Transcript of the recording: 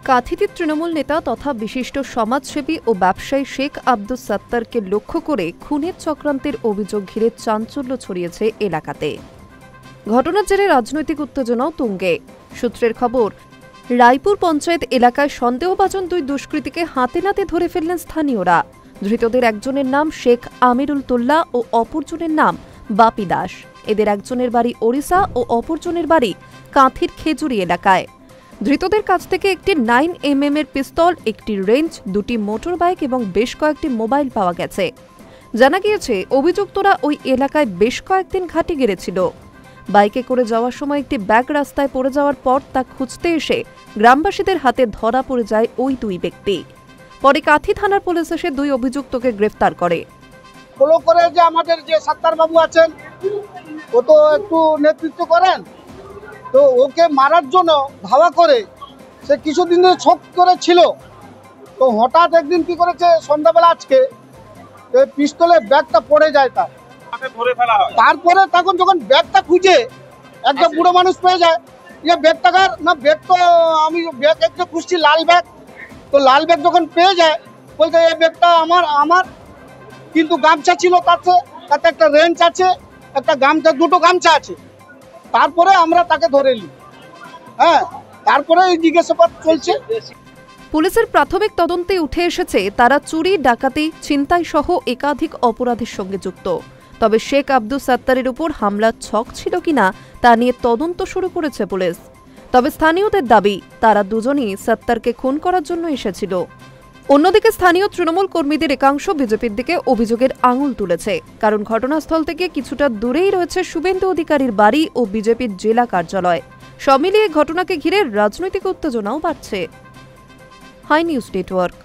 কাঁথিতে তৃণমূল নেতা তথা বিশিষ্ট সমাজসেবী ও ব্যবসায়ী শেখ আব্দুস সাত্তারকে লক্ষ্য করে খুনের চক্রান্তের অভিযোগ ঘিরে চাঞ্চল্য ছড়িয়েছে এলাকাতে। ঘটনার জেরে রাজনৈতিক উত্তেজনাও তুঙ্গে। সূত্রের খবর, রায়পুর পঞ্চায়েত এলাকায় সন্দেহভাজন দুই দুষ্কৃতীকে হাতে নাতে ধরে ফেললেন স্থানীয়রা। ধৃতদের একজনের নাম শেখ আমিরুল তুল্লা ও অপরজনের নাম বাপি দাস। এদের একজনের বাড়ি ওড়িশা ও অপরজনের বাড়ি কাঁথির খেজুরি এলাকায়। ধৃতদের কাছ থেকে একটি 9mm এর পিস্তল, একটি রেঞ্জ, দুটি মোটর বাইক এবং বেশ কয়েকটি মোবাইল পাওয়া গেছে। জানা গিয়েছে, অভিযুক্তরা ওই এলাকায় বেশ কয়েকদিন ঘাঁটি গেড়েছিল। বাইকে করে যাওয়ার সময় একটি ব্যাগ রাস্তায় পড়ে যাওয়ার পর তা খুঁজতে এসে গ্রামবাসীদের হাতে ধরা পড়ে যায় ওই দুই ব্যক্তি। পরে কাঁথি থানার পুলিশ এসে দুই অভিযুক্তকে গ্রেফতার করে। ফলো করে যে আমাদের যে সাত্তার বাবু আছেন, ও তো একটু নেতৃত্ব করেন, তো ওকে মারার জন্য ধাওয়া করে সে কিছুদিন ধরে ছক করে ছিল। তো হঠাৎ একদিন কি করেছে, সন্ধ্যাবেলা আজকে পিস্তলের ব্যাগটা পড়ে যায় তার। তারপরে তখন যখন ব্যাগটা খুঁজে একটা বুড়ো মানুষ পেয়ে যায়, যে ব্যাগটাকার না, ব্যাগ তো আমি ব্যাগ একটা খুঁজছি, লাল ব্যাগ। তো লাল ব্যাগ যখন পেয়ে যায়, বলতে এই ব্যাগটা আমার কিন্তু গামছা ছিল তাতে একটা রেঞ্জ আছে, একটা গামছা, দুটো গামছা আছে। তারপরে আমরা তাকে ধরে নিই। তারপরে এই জিজ্ঞাসাবাদ চলছে। পুলিশের প্রাথমিক তদন্তে উঠে এসেছে তারা চুরি, ডাকাতি, ছিনতাই সহ একাধিক অপরাধের সঙ্গে যুক্ত। তবে শেখ আব্দুস সাত্তারের উপর হামলার ছক ছিল কিনা তা নিয়ে তদন্ত শুরু করেছে পুলিশ। তবে স্থানীয়দের দাবি, তারা দুজনই সাত্তারকে খুন করার জন্য এসেছিল। অন্যদিকে স্থানীয় তৃণমূল কর্মীদের একাংশ বিজেপির দিকে অভিযোগের আঙুল তুলেছে, কারণ ঘটনাস্থল থেকে কিছুটা দূরেই রয়েছে শুভেন্দু অধিকারীর বাড়ি ও বিজেপির জেলা কার্যালয়। সব মিলিয়ে ঘটনাকে ঘিরে রাজনৈতিক উত্তেজনাও বাড়ছে। Hi News network.